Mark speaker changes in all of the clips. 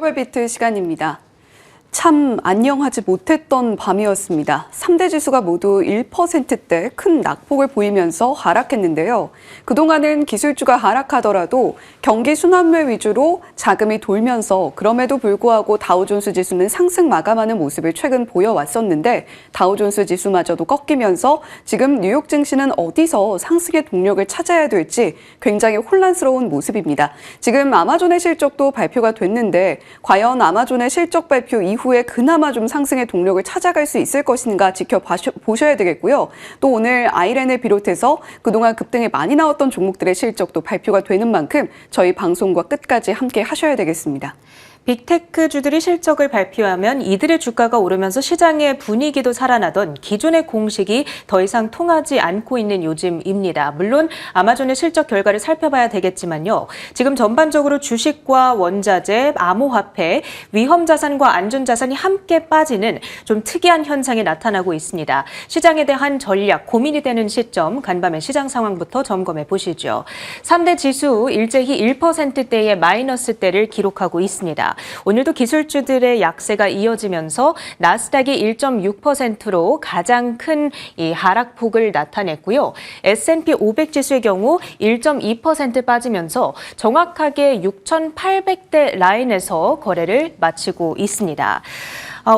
Speaker 1: 실적을 비트 시간입니다. 참 안녕하지 못했던 밤이었습니다. 3대 지수가 모두 1%대 큰 낙폭을 보이면서 하락했는데요. 그동안은 기술주가 하락하더라도 경기 순환매 위주로 자금이 돌면서 그럼에도 불구하고 다우존스 지수는 상승 마감하는 모습을 최근 보여왔었는데 다우존스 지수마저도 꺾이면서 지금 뉴욕 증시는 어디서 상승의 동력을 찾아야 될지 굉장히 혼란스러운 모습입니다. 지금 아마존의 실적도 발표가 됐는데 과연 아마존의 실적 발표 이후에 그나마 좀 상승의 동력을 찾아갈 수 있을 것인가 지켜보셔야 되겠고요. 또 오늘 아이렌을 비롯해서 그동안 급등에 많이 나왔던 종목들의 실적도 발표가 되는 만큼 저희 방송과 끝까지 함께 하셔야 되겠습니다.
Speaker 2: 빅테크주들이 실적을 발표하면 이들의 주가가 오르면서 시장의 분위기도 살아나던 기존의 공식이 더 이상 통하지 않고 있는 요즘입니다. 물론 아마존의 실적 결과를 살펴봐야 되겠지만요. 지금 전반적으로 주식과 원자재, 암호화폐, 위험자산과 안전자산이 함께 빠지는 좀 특이한 현상이 나타나고 있습니다. 시장에 대한 전략, 고민이 되는 시점, 간밤에 시장 상황부터 점검해 보시죠. 3대 지수 일제히 1%대의 마이너스대를 기록하고 있습니다. 오늘도 기술주들의 약세가 이어지면서 나스닥이 1.6%로 가장 큰 이 하락폭을 나타냈고요. S&P 500 지수의 경우 1.2% 빠지면서 정확하게 6,800대 라인에서 거래를 마치고 있습니다.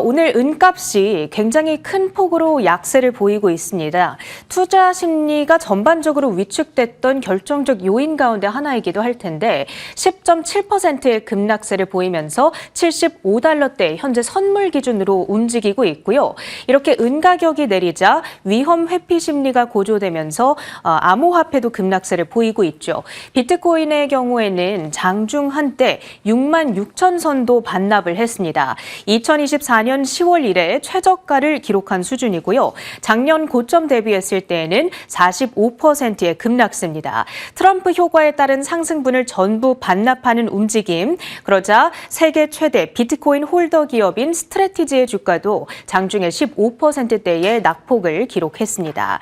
Speaker 2: 오늘 은값이 굉장히 큰 폭으로 약세를 보이고 있습니다. 투자 심리가 전반적으로 위축됐던 결정적 요인 가운데 하나이기도 할 텐데 10.7%의 급락세를 보이면서 75달러대 현재 선물 기준으로 움직이고 있고요. 이렇게 은 가격이 내리자 위험 회피 심리가 고조되면서 암호화폐도 급락세를 보이고 있죠. 비트코인의 경우에는 장중 한때 6만 6천 선도 반납을 했습니다. 2024년 10월 이래 최저가를 기록한 수준이고요. 작년 고점 대비했을 때에는 45%의 급락세입니다. 트럼프 효과에 따른 상승분을 전부 반납하는 움직임. 그러자 세계 최대 비트코인 홀더 기업인 스트래티지의 주가도 장중에 15%대의 낙폭을 기록했습니다.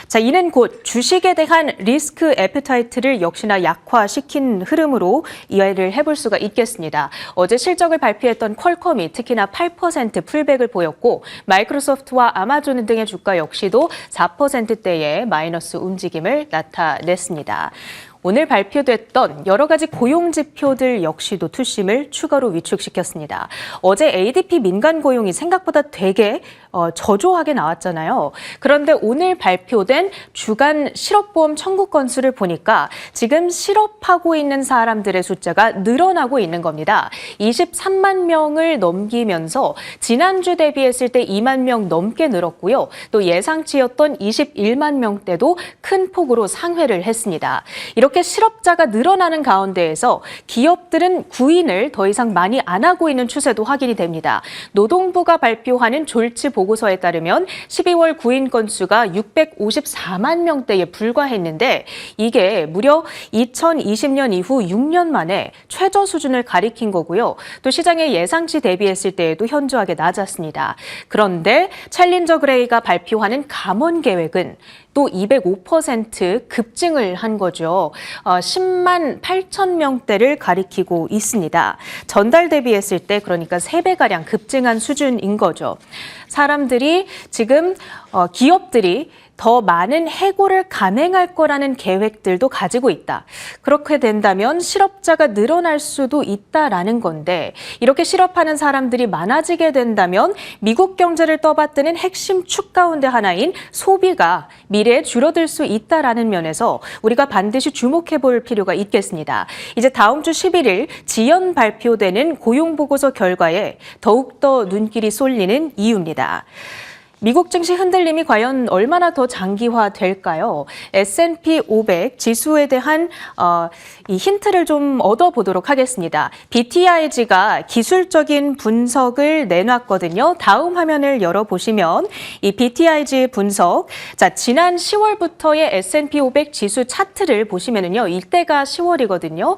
Speaker 2: 자, 이는 곧 주식에 대한 리스크 애프타이트를 역시나 약화시킨 흐름으로 이해를 해볼 수가 있겠습니다. 어제 실적을 발표했던 퀄컴이 특히나 8% 풀백을 보였고 마이크로소프트와 아마존 등의 주가 역시도 4%대의 마이너스 움직임을 나타냈습니다. 오늘 발표됐던 여러 가지 고용 지표들 역시도 투심을 추가로 위축시켰습니다. 어제 ADP 민간 고용이 생각보다 되게 저조하게 나왔잖아요. 그런데 오늘 발표된 주간 실업보험 청구 건수를 보니까 지금 실업하고 있는 사람들의 숫자가 늘어나고 있는 겁니다. 23만 명을 넘기면서 지난주 대비했을 때 2만 명 넘게 늘었고요. 또 예상치였던 21만 명대도 큰 폭으로 상회를 했습니다. 이렇게 실업자가 늘어나는 가운데에서 기업들은 구인을 더 이상 많이 안 하고 있는 추세도 확인이 됩니다. 노동부가 발표하는 졸지 보고서에 따르면 12월 구인 건수가 654만 명대에 불과했는데 이게 무려 2020년 이후 6년 만에 최저 수준을 가리킨 거고요. 또 시장의 예상치 대비했을 때에도 현저하게 낮았습니다. 그런데 챌린저 그레이가 발표하는 감원 계획은 또 205% 급증을 한 거죠. 10만 8천 명대를 가리키고 있습니다. 전달 대비했을 때 그러니까 3배가량 급증한 수준인 거죠. 사람들이 지금 기업들이 더 많은 해고를 감행할 거라는 계획들도 가지고 있다. 그렇게 된다면 실업자가 늘어날 수도 있다라는 건데 이렇게 실업하는 사람들이 많아지게 된다면 미국 경제를 떠받드는 핵심 축 가운데 하나인 소비가 미래에 줄어들 수 있다라는 면에서 우리가 반드시 주목해 볼 필요가 있겠습니다. 이제 다음 주 11일 지연 발표되는 고용보고서 결과에 더욱더 눈길이 쏠리는 이유입니다. 미국 증시 흔들림이 과연 얼마나 더 장기화될까요? S&P 500 지수에 대한 이 힌트를 좀 얻어보도록 하겠습니다. BTIG가 기술적인 분석을 내놨거든요. 다음 화면을 열어보시면 이 BTIG 분석, 자 지난 10월부터의 S&P 500 지수 차트를 보시면은요, 이때가 10월이거든요.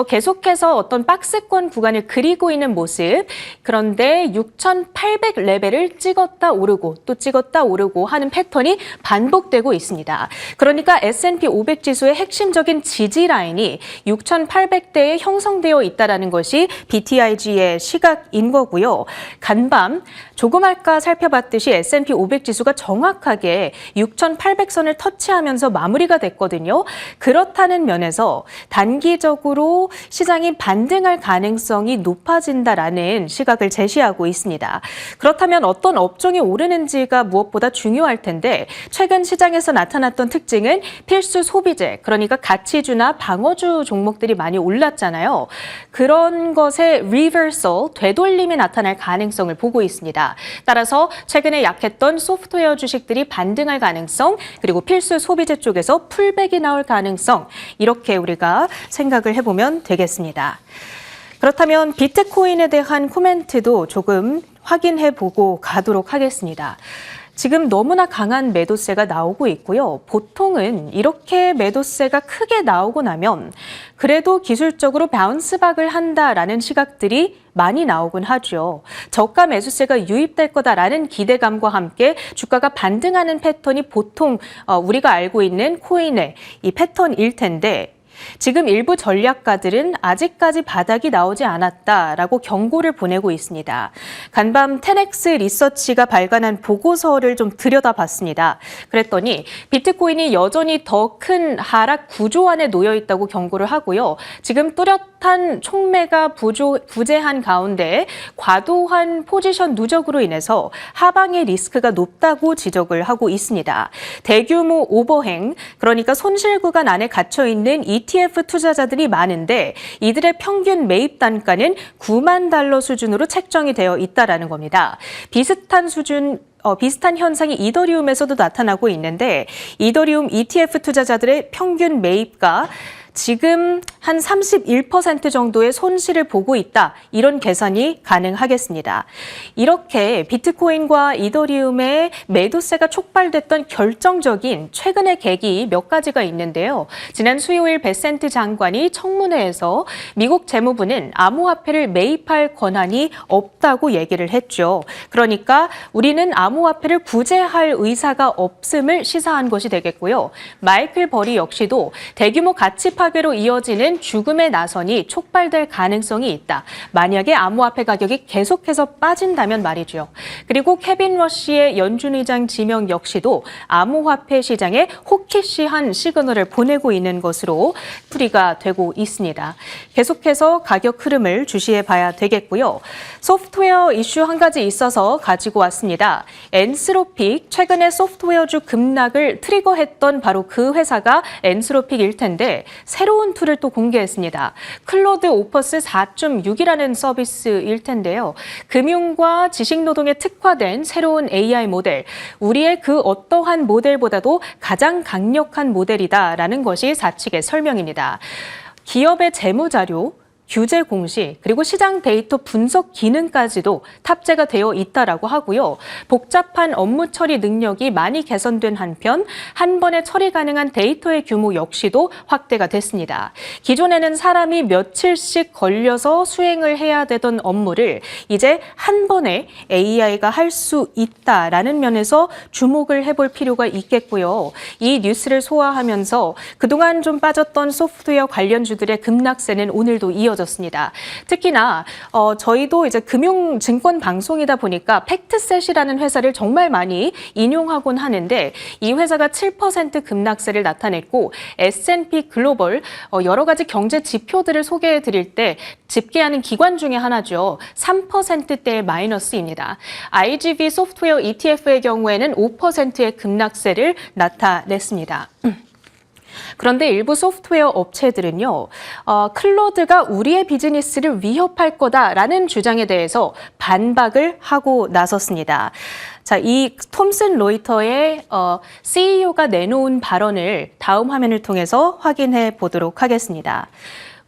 Speaker 2: 계속해서 어떤 박스권 구간을 그리고 있는 모습. 그런데 6,800 레벨을 찍었다 오르고 또 찍었다 오르고 하는 패턴이 반복되고 있습니다. 그러니까 S&P 500 지수의 핵심적인 지지 라인이 6,800대에 형성되어 있다는 것이 BTIG의 시각인 거고요. 간밤 조금 아까 살펴봤듯이 S&P 500 지수가 정확하게 6,800선을 터치하면서 마무리가 됐거든요. 그렇다는 면에서 단기적으로 시장이 반등할 가능성이 높아진다라는 시각을 제시하고 있습니다. 그렇다면 어떤 업종이 오르는지가 무엇보다 중요할 텐데 최근 시장에서 나타났던 특징은 필수 소비재, 그러니까 가치주나 방어주 종목들이 많이 올랐잖아요. 그런 것의 리버설, 되돌림이 나타날 가능성을 보고 있습니다. 따라서 최근에 약했던 소프트웨어 주식들이 반등할 가능성, 그리고 필수 소비재 쪽에서 풀백이 나올 가능성, 이렇게 우리가 생각을 해보면 되겠습니다. 그렇다면 비트코인에 대한 코멘트도 조금 확인해보고 가도록 하겠습니다. 지금 너무나 강한 매도세가 나오고 있고요. 보통은 이렇게 매도세가 크게 나오고 나면 그래도 기술적으로 바운스박을 한다라는 시각들이 많이 나오곤 하죠. 저가 매수세가 유입될 거다라는 기대감과 함께 주가가 반등하는 패턴이 보통 우리가 알고 있는 코인의 이 패턴일 텐데 지금 일부 전략가들은 아직까지 바닥이 나오지 않았다라고 경고를 보내고 있습니다. 간밤 10X 리서치가 발간한 보고서를 좀 들여다봤습니다. 그랬더니 비트코인이 여전히 더 큰 하락 구조 안에 놓여 있다고 경고를 하고요. 지금 뚜렷한 촉매가 부재한 가운데 과도한 포지션 누적으로 인해서 하방의 리스크가 높다고 지적을 하고 있습니다. 대규모 오버행, 그러니까 손실 구간 안에 갇혀 있는 ETF 투자자들이 많은데 이들의 평균 매입 단가는 9만 달러 수준으로 책정이 되어 있다라는 겁니다. 비슷한 현상이 이더리움에서도 나타나고 있는데 이더리움 ETF 투자자들의 평균 매입가 지금 한 31% 정도의 손실을 보고 있다. 이런 계산이 가능하겠습니다. 이렇게 비트코인과 이더리움의 매도세가 촉발됐던 결정적인 최근의 계기 몇 가지가 있는데요. 지난 수요일 베센트 장관이 청문회에서 미국 재무부는 암호화폐를 매입할 권한이 없다고 얘기를 했죠. 그러니까 우리는 암호화폐를 구제할 의사가 없음을 시사한 것이 되겠고요. 마이클 버리 역시도 대규모 가치 파괴로 이어지는 죽음의 나선이 촉발될 가능성이 있다. 만약에 암호화폐 가격이 계속해서 빠진다면 말이죠. 그리고 케빈 러시의 연준 의장 지명 역시도 암호화폐 시장에 호키시한 시그널을 보내고 있는 것으로 풀이가 되고 있습니다. 계속해서 가격 흐름을 주시해 봐야 되겠고요. 소프트웨어 이슈 한 가지 있어서 가지고 왔습니다. 엔스로픽, 최근에 소프트웨어주 급락을 트리거했던 바로 그 회사가 엔스로픽일 텐데 새로운 툴을 또 공개했습니다. 클로드 오퍼스 4.6이라는 서비스일 텐데요. 금융과 지식노동에 특화된 새로운 AI 모델, 우리의 그 어떠한 모델보다도 가장 강력한 모델이다라는 것이 사측의 설명입니다. 기업의 재무자료, 규제 공시, 그리고 시장 데이터 분석 기능까지도 탑재가 되어 있다라고 하고요. 복잡한 업무 처리 능력이 많이 개선된 한편 한 번에 처리 가능한 데이터의 규모 역시도 확대가 됐습니다. 기존에는 사람이 며칠씩 걸려서 수행을 해야 되던 업무를 이제 한 번에 AI가 할 수 있다라는 면에서 주목을 해볼 필요가 있겠고요. 이 뉴스를 소화하면서 그동안 좀 빠졌던 소프트웨어 관련주들의 급락세는 오늘도 이어졌습니다. 특히나 저희도 이제 금융증권 방송이다 보니까 팩트셋이라는 회사를 정말 많이 인용하곤 하는데 이 회사가 7% 급락세를 나타냈고 S&P 글로벌 여러 가지 경제 지표들을 소개해 드릴 때 집계하는 기관 중에 하나죠. 3%대의 마이너스입니다. IGV 소프트웨어 ETF의 경우에는 5%의 급락세를 나타냈습니다. 그런데 일부 소프트웨어 업체들은요, 클로드가 우리의 비즈니스를 위협할 거다라는 주장에 대해서 반박을 하고 나섰습니다. 자, 이 톰슨 로이터의 CEO가 내놓은 발언을 다음 화면을 통해서 확인해 보도록 하겠습니다.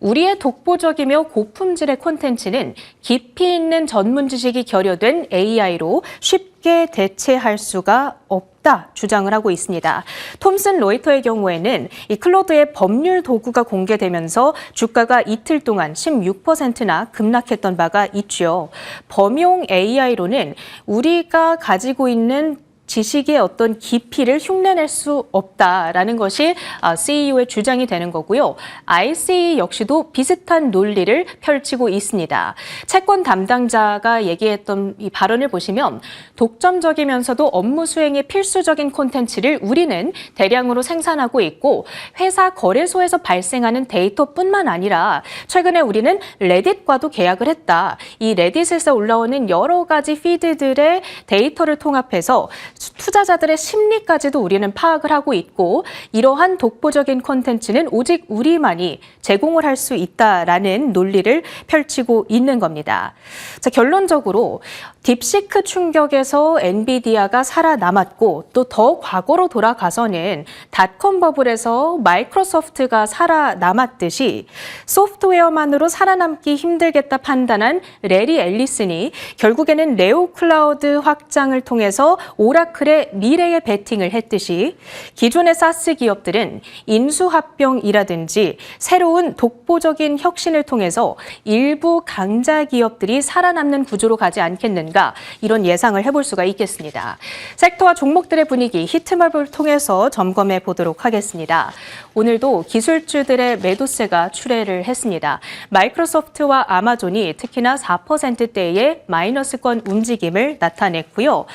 Speaker 2: 우리의 독보적이며 고품질의 콘텐츠는 깊이 있는 전문 지식이 결여된 AI로 쉽게 대체할 수가 없다. 없다 주장을 하고 있습니다. 톰슨 로이터의 경우에는 이 클로드의 법률 도구가 공개되면서 주가가 이틀 동안 16%나 급락했던 바가 있죠. 범용 AI로는 우리가 가지고 있는 지식의 어떤 깊이를 흉내낼 수 없다라는 것이 CEO의 주장이 되는 거고요. ICE 역시도 비슷한 논리를 펼치고 있습니다. 채권 담당자가 얘기했던 이 발언을 보시면 독점적이면서도 업무 수행에 필수적인 콘텐츠를 우리는 대량으로 생산하고 있고 회사 거래소에서 발생하는 데이터뿐만 아니라 최근에 우리는 레딧과도 계약을 했다. 이 레딧에서 올라오는 여러 가지 피드들의 데이터를 통합해서 투자자들의 심리까지도 우리는 파악을 하고 있고 이러한 독보적인 콘텐츠는 오직 우리만이 제공을 할 수 있다라는 논리를 펼치고 있는 겁니다. 자, 결론적으로 딥시크 충격에서 엔비디아가 살아남았고 또 더 과거로 돌아가서는 닷컴 버블에서 마이크로소프트가 살아남았듯이 소프트웨어만으로 살아남기 힘들겠다 판단한 레리 앨리슨이 결국에는 레오 클라우드 확장을 통해서 오라클의 미래에 베팅을 했듯이 기존의 사스 기업들은 인수합병이라든지 새로운 독보적인 혁신을 통해서 일부 강자 기업들이 살아남는 구조로 가지 않겠는가 이런 예상을 해볼 수가 있겠습니다. 섹터와 종목들의 분위기 히트맵을 통해서 점검해 보도록 하겠습니다. 오늘도 기술주들의 매도세가 출회를 했습니다. 마이크로소프트와 아마존이 특히나 4%대의 마이너스권 움직임을 나타냈고요.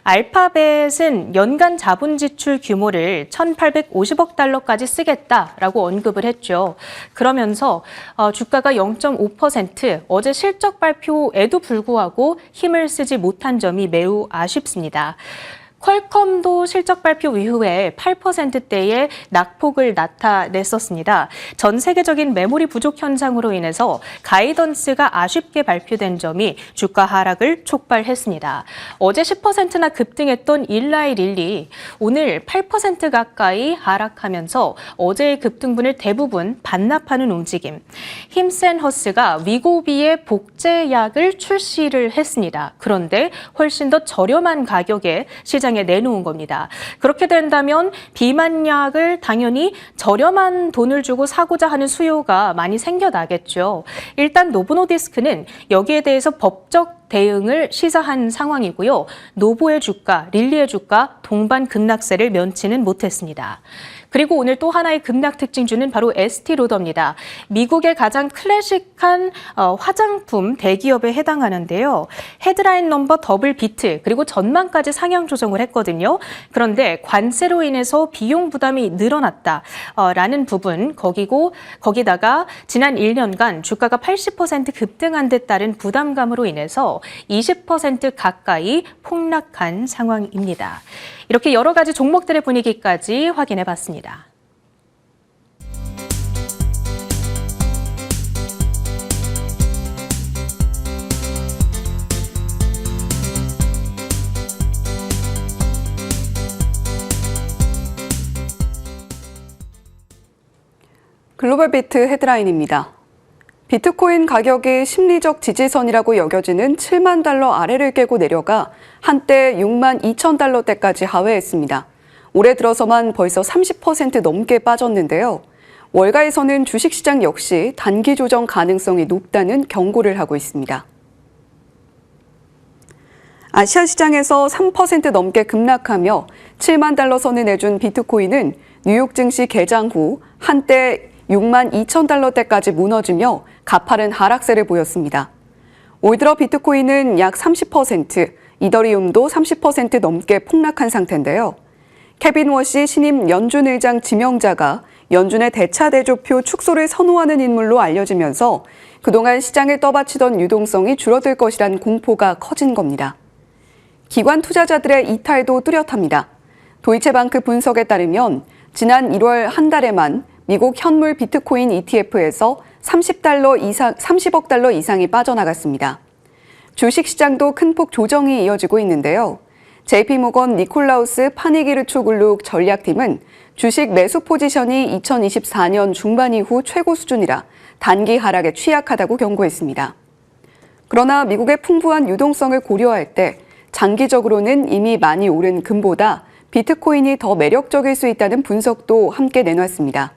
Speaker 2: 알파벳은 연간 자본 지출 규모를 1,850억 달러까지 쓰겠다라고 언급을 했죠. 그러면서 주가가 0.5% 어제 실적 발표에도 불구하고 힘을 쓰지 못한 점이 매우 아쉽습니다. 퀄컴도 실적 발표 이후에 8%대의 낙폭을 나타냈었습니다. 전 세계적인 메모리 부족 현상으로 인해서 가이던스가 아쉽게 발표된 점이 주가 하락을 촉발했습니다. 어제 10%나 급등했던 일라이 릴리 오늘 8% 가까이 하락하면서 어제의 급등분을 대부분 반납하는 움직임. 힘센 허스가 위고비의 복제약을 출시를 했습니다. 그런데 훨씬 더 저렴한 가격에 시장에 내놓은 겁니다. 그렇게 된다면 비만약을 당연히 저렴한 돈을 주고 사고자 하는 수요가 많이 생겨나겠죠. 일단 노보노디스크는 여기에 대해서 법적 대응을 시사한 상황이고요. 노보의 주가, 릴리의 주가 동반 급락세를 면치는 못했습니다. 그리고 오늘 또 하나의 급락 특징주는 바로 에스티로더입니다. 미국의 가장 클래식한 화장품 대기업에 해당하는데요. 헤드라인 넘버 더블 비트 그리고 전망까지 상향 조정을 했거든요. 그런데 관세로 인해서 비용 부담이 늘어났다라는 부분 거기다가 지난 1년간 주가가 80% 급등한 데 따른 부담감으로 인해서 20% 가까이 폭락한 상황입니다. 이렇게 여러 가지 종목들의 분위기까지 확인해 봤습니다.
Speaker 1: 글로벌 비트 헤드라인입니다. 비트코인 가격이 심리적 지지선이라고 여겨지는 7만 달러 아래를 깨고 내려가 한때 6만 2천 달러대까지 하회했습니다. 올해 들어서만 벌써 30% 넘게 빠졌는데요. 월가에서는 주식시장 역시 단기 조정 가능성이 높다는 경고를 하고 있습니다. 아시아 시장에서 3% 넘게 급락하며 7만 달러 선을 내준 비트코인은 뉴욕 증시 개장 후 한때 6만 2천 달러대까지 무너지며 가파른 하락세를 보였습니다. 올 들어 비트코인은 약 30%, 이더리움도 30% 넘게 폭락한 상태인데요. 케빈 워시 신임 연준 의장 지명자가 연준의 대차 대조표 축소를 선호하는 인물로 알려지면서 그동안 시장을 떠받치던 유동성이 줄어들 것이란 공포가 커진 겁니다. 기관 투자자들의 이탈도 뚜렷합니다. 도이체방크 분석에 따르면 지난 1월 한 달에만 미국 현물 비트코인 ETF에서 30억 달러 이상이 빠져나갔습니다. 주식시장도 큰 폭 조정이 이어지고 있는데요. JP모건 니콜라우스 파니기르초글룩 전략팀은 주식 매수 포지션이 2024년 중반 이후 최고 수준이라 단기 하락에 취약하다고 경고했습니다. 그러나 미국의 풍부한 유동성을 고려할 때 장기적으로는 이미 많이 오른 금보다 비트코인이 더 매력적일 수 있다는 분석도 함께 내놨습니다.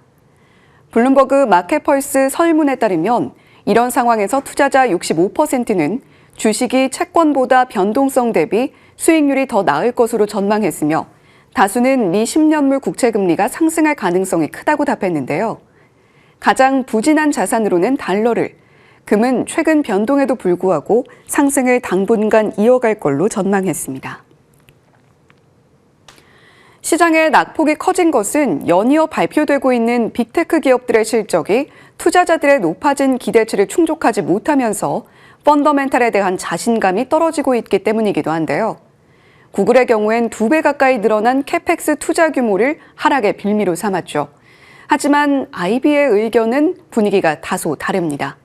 Speaker 1: 블룸버그 마켓펄스 설문에 따르면 이런 상황에서 투자자 65%는 주식이 채권보다 변동성 대비 수익률이 더 나을 것으로 전망했으며 다수는 미 10년물 국채금리가 상승할 가능성이 크다고 답했는데요. 가장 부진한 자산으로는 달러를, 금은 최근 변동에도 불구하고 상승을 당분간 이어갈 걸로 전망했습니다. 시장의 낙폭이 커진 것은 연이어 발표되고 있는 빅테크 기업들의 실적이 투자자들의 높아진 기대치를 충족하지 못하면서 펀더멘탈에 대한 자신감이 떨어지고 있기 때문이기도 한데요. 구글의 경우엔 2배 가까이 늘어난 캐펙스 투자 규모를 하락의 빌미로 삼았죠. 하지만 IB의 의견은 분위기가 다소 다릅니다.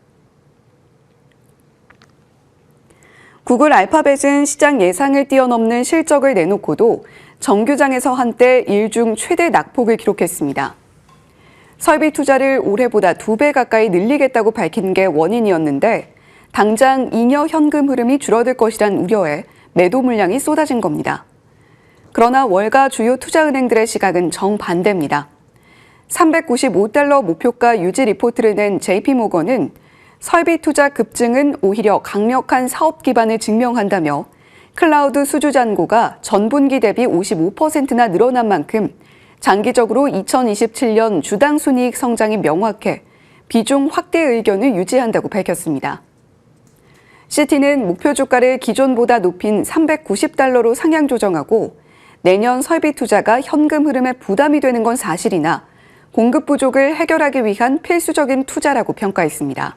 Speaker 1: 구글 알파벳은 시장 예상을 뛰어넘는 실적을 내놓고도 정규장에서 한때 일중 최대 낙폭을 기록했습니다. 설비 투자를 올해보다 2배 가까이 늘리겠다고 밝힌 게 원인이었는데 당장 잉여 현금 흐름이 줄어들 것이란 우려에 매도 물량이 쏟아진 겁니다. 그러나 월가 주요 투자은행들의 시각은 정반대입니다. 395달러 목표가 유지 리포트를 낸 JP모건은 설비 투자 급증은 오히려 강력한 사업 기반을 증명한다며 클라우드 수주 잔고가 전분기 대비 55%나 늘어난 만큼 장기적으로 2027년 주당 순이익 성장이 명확해 비중 확대 의견을 유지한다고 밝혔습니다. 시티는 목표 주가를 기존보다 높인 390달러로 상향 조정하고 내년 설비 투자가 현금 흐름에 부담이 되는 건 사실이나 공급 부족을 해결하기 위한 필수적인 투자라고 평가했습니다.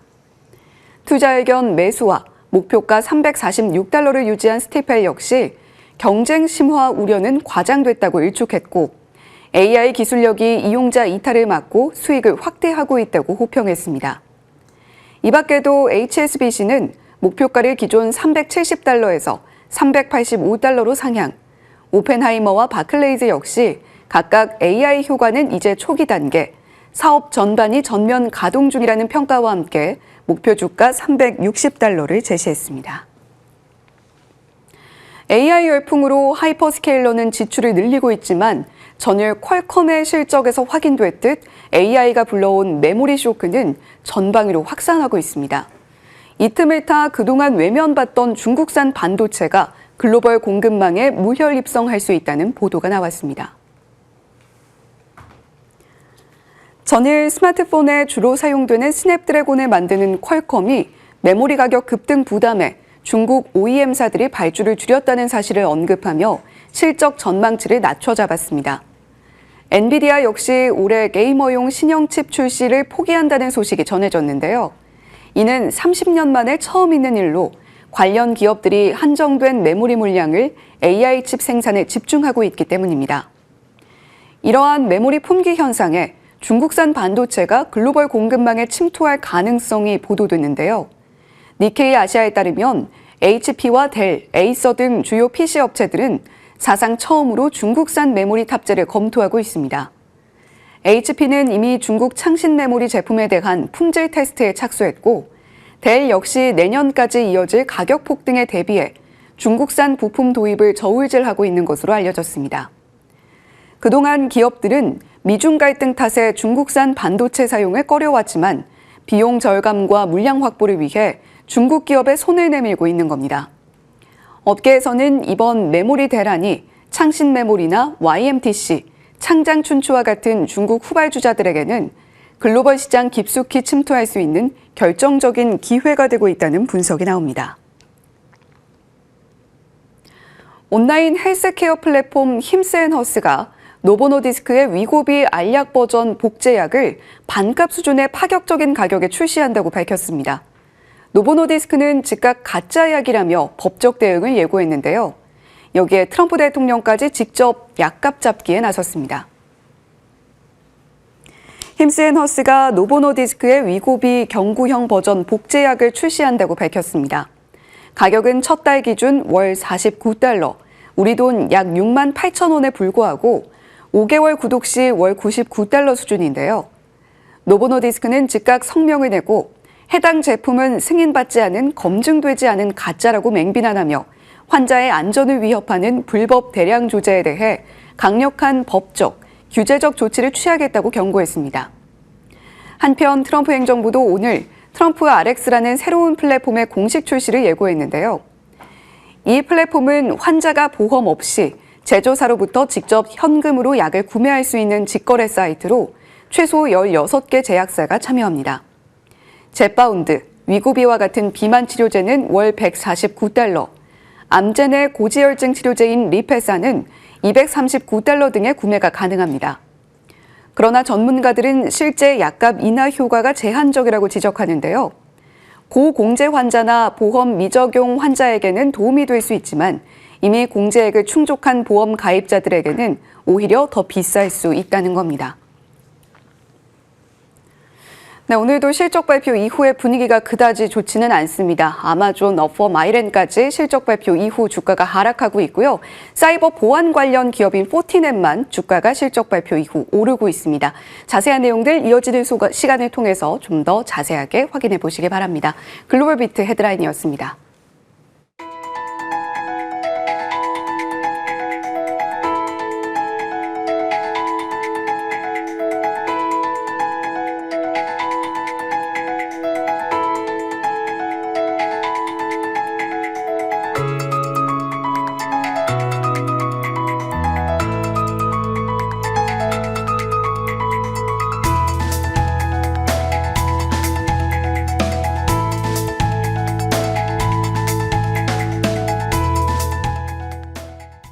Speaker 1: 투자 의견 매수와 목표가 346달러를 유지한 스티펠 역시 경쟁 심화 우려는 과장됐다고 일축했고 AI 기술력이 이용자 이탈을 막고 수익을 확대하고 있다고 호평했습니다. 이 밖에도 HSBC는 목표가를 기존 370달러에서 385달러로 상향, 오펜하이머와 바클레이즈 역시 각각 AI 효과는 이제 초기 단계, 사업 전반이 전면 가동 중이라는 평가와 함께 목표 주가 360달러를 제시했습니다. AI 열풍으로 하이퍼스케일러는 지출을 늘리고 있지만 전일 퀄컴의 실적에서 확인됐듯 AI가 불러온 메모리 쇼크는 전방위로 확산하고 있습니다. 이 틈을 타 그동안 외면받던 중국산 반도체가 글로벌 공급망에 무혈 입성할 수 있다는 보도가 나왔습니다. 전일 스마트폰에 주로 사용되는 스냅드래곤을 만드는 퀄컴이 메모리 가격 급등 부담에 중국 OEM사들이 발주를 줄였다는 사실을 언급하며 실적 전망치를 낮춰 잡았습니다. 엔비디아 역시 올해 게이머용 신형 칩 출시를 포기한다는 소식이 전해졌는데요. 이는 30년 만에 처음 있는 일로 관련 기업들이 한정된 메모리 물량을 AI 칩 생산에 집중하고 있기 때문입니다. 이러한 메모리 품귀 현상에 중국산 반도체가 글로벌 공급망에 침투할 가능성이 보도됐는데요. 니케이 아시아에 따르면 HP와 델, 에이서 등 주요 PC 업체들은 사상 처음으로 중국산 메모리 탑재를 검토하고 있습니다. HP는 이미 중국 창신 메모리 제품에 대한 품질 테스트에 착수했고 델 역시 내년까지 이어질 가격 폭등에 대비해 중국산 부품 도입을 저울질하고 있는 것으로 알려졌습니다. 그동안 기업들은 미중 갈등 탓에 중국산 반도체 사용을 꺼려왔지만 비용 절감과 물량 확보를 위해 중국 기업에 손을 내밀고 있는 겁니다. 업계에서는 이번 메모리 대란이 창신 메모리나 YMTC, 창장 춘추와 같은 중국 후발주자들에게는 글로벌 시장 깊숙이 침투할 수 있는 결정적인 기회가 되고 있다는 분석이 나옵니다. 온라인 헬스케어 플랫폼 힘스앤허스가 노보노디스크의 위고비 알약 버전 복제약을 반값 수준의 파격적인 가격에 출시한다고 밝혔습니다. 노보노디스크는 즉각 가짜약이라며 법적 대응을 예고했는데요. 여기에 트럼프 대통령까지 직접 약값 잡기에 나섰습니다. 힘스앤허스가 노보노디스크의 위고비 경구형 버전 복제약을 출시한다고 밝혔습니다. 가격은 첫 달 기준 월 49달러, 우리 돈 약 6만 8천 원에 불과하고 5개월 구독 시 월 99달러 수준인데요. 노보노디스크는 즉각 성명을 내고 해당 제품은 승인받지 않은 검증되지 않은 가짜라고 맹비난하며 환자의 안전을 위협하는 불법 대량 조제에 대해 강력한 법적, 규제적 조치를 취하겠다고 경고했습니다. 한편 트럼프 행정부도 오늘 트럼프 RX라는 새로운 플랫폼의 공식 출시를 예고했는데요. 이 플랫폼은 환자가 보험 없이 제조사로부터 직접 현금으로 약을 구매할 수 있는 직거래 사이트로 최소 16개 제약사가 참여합니다. 젯바운드, 위고비와 같은 비만 치료제는 월 149달러, 암제 내 고지혈증 치료제인 리페사는 239달러 등의 구매가 가능합니다. 그러나 전문가들은 실제 약값 인하 효과가 제한적이라고 지적하는데요. 고공제 환자나 보험 미적용 환자에게는 도움이 될 수 있지만 이미 공제액을 충족한 보험 가입자들에게는 오히려 더 비쌀 수 있다는 겁니다. 네, 오늘도 실적 발표 이후의 분위기가 그다지 좋지는 않습니다. 아마존, 어퍼, 마이랜까지 실적 발표 이후 주가가 하락하고 있고요. 사이버 보안 관련 기업인 포티넷만 주가가 실적 발표 이후 오르고 있습니다. 자세한 내용들 이어지는 시간을 통해서 좀 더 자세하게 확인해 보시기 바랍니다. 글로벌 비트 헤드라인이었습니다.